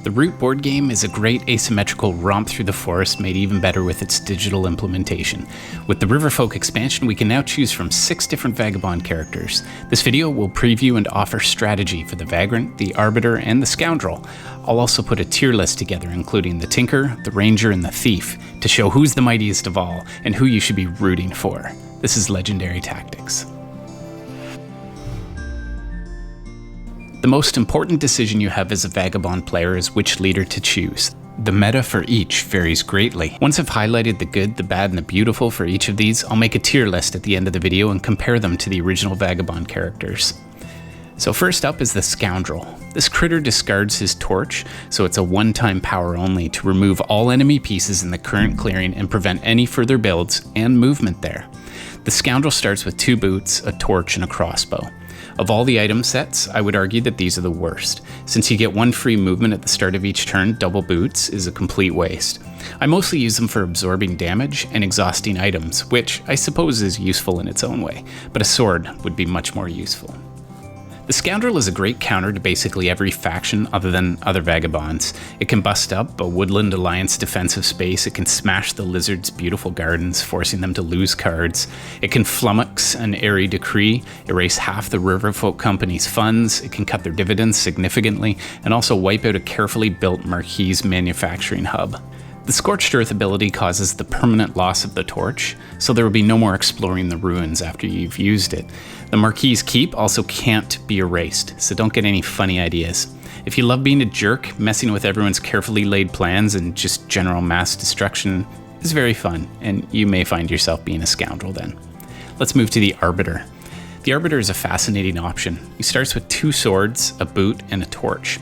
The Root board game is a great asymmetrical romp through the forest made even better with its digital implementation. With the Riverfolk expansion, we can now choose from 6 different Vagabond characters. This video will preview and offer strategy for the Vagrant, the Arbiter, and the Scoundrel. I'll also put a tier list together including the Tinker, the Ranger, and the Thief to show who's the mightiest of all and who you should be rooting for. This is Legendary Tactics. The most important decision you have as a Vagabond player is which leader to choose. The meta for each varies greatly. Once I've highlighted the good, the bad, and the beautiful for each of these, I'll make a tier list at the end of the video and compare them to the original Vagabond characters. So first up is the Scoundrel. This critter discards his torch, so it's a one-time power only to remove all enemy pieces in the current clearing and prevent any further builds and movement there. The Scoundrel starts with 2 boots, a torch, and a crossbow. Of all the item sets, I would argue that these are the worst. Since you get 1 free movement at the start of each turn, double boots is a complete waste. I mostly use them for absorbing damage and exhausting items, which I suppose is useful in its own way, but a sword would be much more useful. The Scoundrel is a great counter to basically every faction other than other Vagabonds. It can bust up a Woodland Alliance defensive space, it can smash the Lizard's beautiful gardens, forcing them to lose cards. It can flummox an Airy Decree, erase half the Riverfolk Company's funds, it can cut their dividends significantly, and also wipe out a carefully built Marquis manufacturing hub. The Scorched Earth ability causes the permanent loss of the torch, so there will be no more exploring the ruins after you've used it. The Marquis Keep also can't be erased, so don't get any funny ideas. If you love being a jerk, messing with everyone's carefully laid plans and just general mass destruction is very fun, and you may find yourself being a Scoundrel then. Let's move to the Arbiter. The Arbiter is a fascinating option. He starts with 2 swords, a boot, and a torch.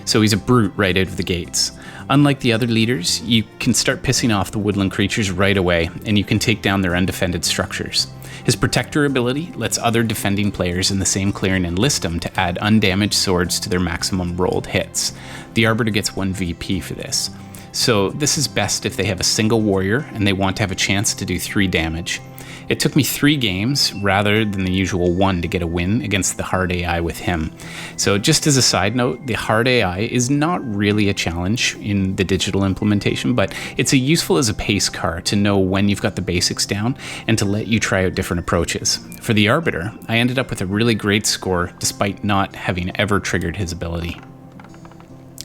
So he's a brute right out of the gates. Unlike the other leaders, you can start pissing off the woodland creatures right away, and you can take down their undefended structures. His Protector ability lets other defending players in the same clearing enlist him to add undamaged swords to their maximum rolled hits. The Arbiter gets 1 VP for this. So this is best if they have a single warrior and they want to have a chance to do 3 damage. It took me 3 games rather than the usual 1 to get a win against the hard AI with him. So just as a side note, the hard AI is not really a challenge in the digital implementation, but it's useful as a pace car to know when you've got the basics down and to let you try out different approaches. For the Arbiter, I ended up with a really great score despite not having ever triggered his ability.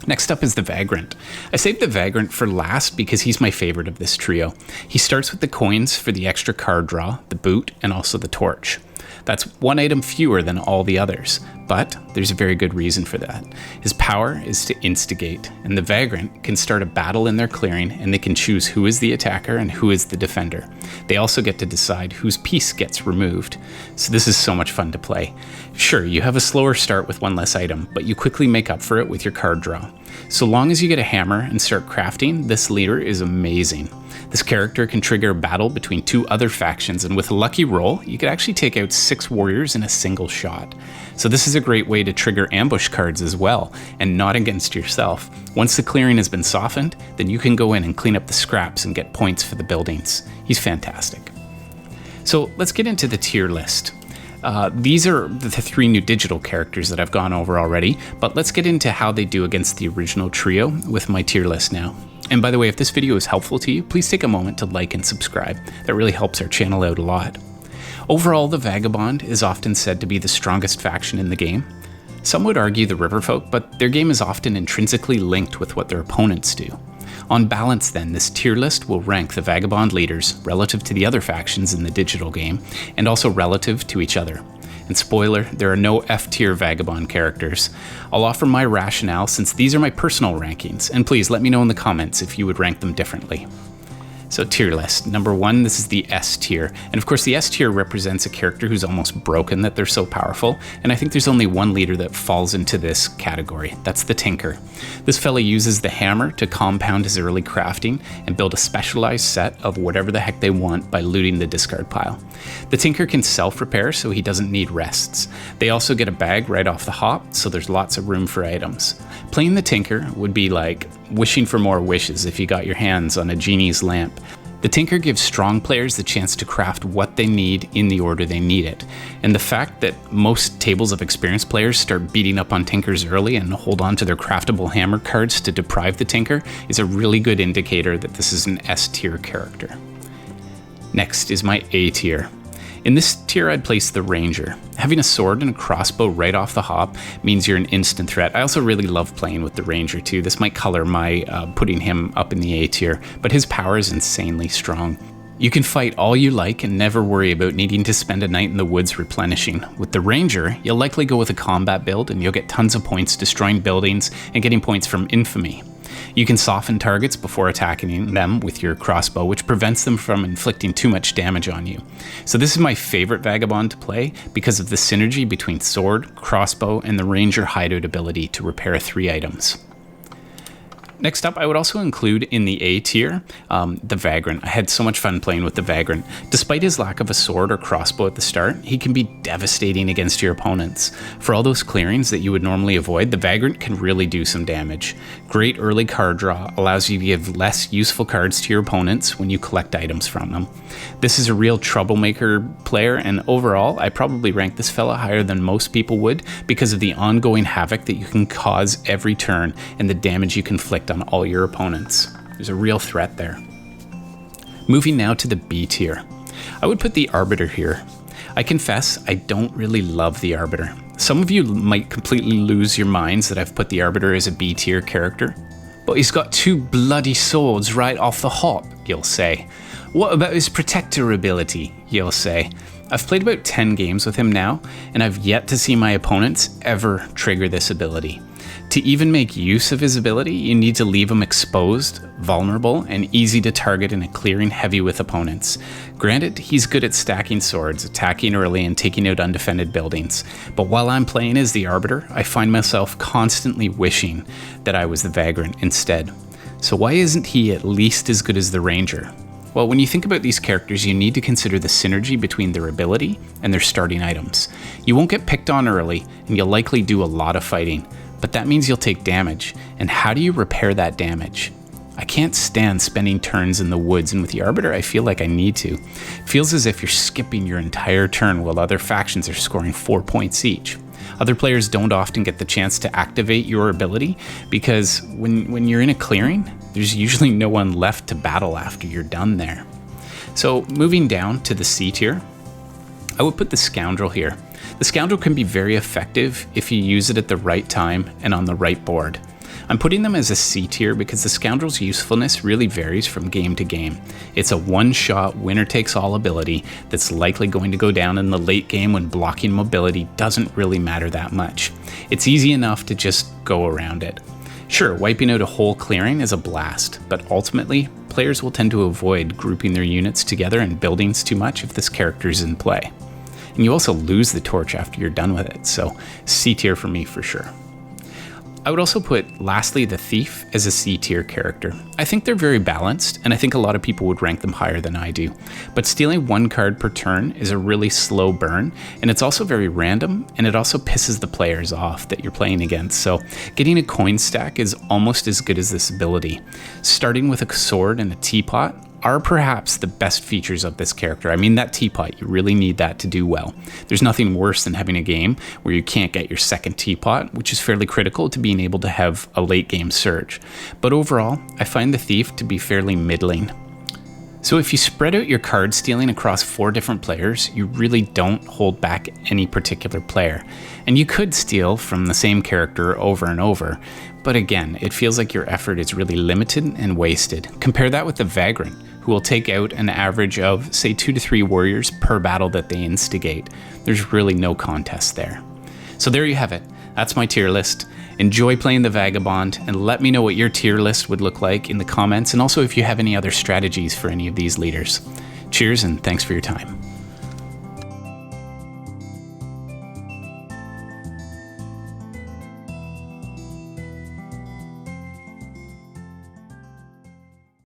Next up is the Vagrant. I saved the Vagrant for last because he's my favorite of this trio. He starts with the coins for the extra card draw, the boot, and also the torch. That's 1 item fewer than all the others, but there's a very good reason for that. His power is to instigate, and the Vagrant can start a battle in their clearing and they can choose who is the attacker and who is the defender. They also get to decide whose piece gets removed. So this is so much fun to play. Sure, you have a slower start with 1 less item, but you quickly make up for it with your card draw. So long as you get a hammer and start crafting, this leader is amazing. This character can trigger a battle between 2 other factions, and with a lucky roll, you could actually take out 6 warriors in a single shot. So this is a great way to trigger ambush cards as well, and not against yourself. Once the clearing has been softened, then you can go in and clean up the scraps and get points for the buildings. He's fantastic. So let's get into the tier list. These are the 3 new digital characters that I've gone over already, but let's get into how they do against the original trio with my tier list now. And by the way, if this video is helpful to you, please take a moment to like and subscribe. That really helps our channel out a lot. Overall, the Vagabond is often said to be the strongest faction in the game. Some would argue the Riverfolk, but their game is often intrinsically linked with what their opponents do. On balance then, this tier list will rank the Vagabond leaders relative to the other factions in the digital game, and also relative to each other. And spoiler, there are no F-tier Vagabond characters. I'll offer my rationale since these are my personal rankings, and please let me know in the comments if you would rank them differently. So tier list. Number 1, this is the S tier. And of course the S tier represents a character who's almost broken that they're so powerful, and I think there's only 1 leader that falls into this category. That's the Tinker. This fella uses the hammer to compound his early crafting and build a specialized set of whatever the heck they want by looting the discard pile. The Tinker can self-repair, so he doesn't need rests. They also get a bag right off the hop, so there's lots of room for items. Playing the Tinker would be like wishing for more wishes if you got your hands on a genie's lamp. The The Tinker gives strong players the chance to craft what they need in the order they need it, and the fact that most tables of experienced players start beating up on Tinkers early and hold on to their craftable hammer cards to deprive the Tinker is a really good indicator that this is an S tier character. Next is my A tier. In this tier, I'd place the Ranger. Having a sword and a crossbow right off the hop means you're an instant threat. I also really love playing with the Ranger too. This might color my putting him up in the A tier, but his power is insanely strong. You can fight all you like and never worry about needing to spend a night in the woods replenishing. With the Ranger, you'll likely go with a combat build and you'll get tons of points destroying buildings and getting points from infamy. You can soften targets before attacking them with your crossbow, which prevents them from inflicting too much damage on you. So this is my favorite Vagabond to play because of the synergy between sword, crossbow, and the Ranger hideout ability to repair 3 items. Next up, I would also include in the A tier, the Vagrant. I had so much fun playing with the Vagrant. Despite his lack of a sword or crossbow at the start, he can be devastating against your opponents. For all those clearings that you would normally avoid, the Vagrant can really do some damage. Great early card draw allows you to give less useful cards to your opponents when you collect items from them. This is a real troublemaker player, and overall, I probably rank this fella higher than most people would because of the ongoing havoc that you can cause every turn and the damage you can inflict on all your opponents. There's a real threat there. Moving now to the B tier. I would put the Arbiter here. I confess, I don't really love the Arbiter. Some of you might completely lose your minds that I've put the Arbiter as a B tier character. But he's got 2 bloody swords right off the hop, you'll say. What about his protector ability, you'll say. I've played about 10 games with him now, and I've yet to see my opponents ever trigger this ability. To even make use of his ability, you need to leave him exposed, vulnerable, and easy to target in a clearing heavy with opponents. Granted, he's good at stacking swords, attacking early, and taking out undefended buildings. But while I'm playing as the Arbiter, I find myself constantly wishing that I was the Vagrant instead. So why isn't he at least as good as the Ranger? Well, when you think about these characters, you need to consider the synergy between their ability and their starting items. You won't get picked on early, and you'll likely do a lot of fighting. But that means you'll take damage, and how do you repair that damage? I can't stand spending turns in the woods, and with the Arbiter I feel like I need to. It feels as if you're skipping your entire turn while other factions are scoring 4 points each. Other players don't often get the chance to activate your ability because when you're in a clearing, there's usually no one left to battle after you're done there. So moving down to the C tier, I would put the Scoundrel here. The Scoundrel can be very effective if you use it at the right time and on the right board. I'm putting them as a C tier because the Scoundrel's usefulness really varies from game to game. It's a one-shot, winner-takes-all ability that's likely going to go down in the late game when blocking mobility doesn't really matter that much. It's easy enough to just go around it. Sure, wiping out a whole clearing is a blast, but ultimately, players will tend to avoid grouping their units together in buildings too much if this character is in play. And you also lose the torch after you're done with it, so C tier for me for sure. I would also put, lastly, the Thief as a C tier character. I think they're very balanced, and I think a lot of people would rank them higher than I do. But stealing 1 card per turn is a really slow burn, and it's also very random, and it also pisses the players off that you're playing against. So getting a coin stack is almost as good as this ability. Starting with a sword and a teapot are perhaps the best features of this character. I mean, that teapot, you really need that to do well. There's nothing worse than having a game where you can't get your second teapot, which is fairly critical to being able to have a late game surge. But overall, I find the Thief to be fairly middling. So if you spread out your card stealing across 4 different players, you really don't hold back any particular player. And you could steal from the same character over and over, but again, it feels like your effort is really limited and wasted. Compare that with the Vagrant, who will take out an average of, say, 2 to 3 warriors per battle that they instigate. There's really no contest there. So there you have it. That's my tier list. Enjoy playing the Vagabond, and let me know what your tier list would look like in the comments, and also if you have any other strategies for any of these leaders. Cheers, and thanks for your time.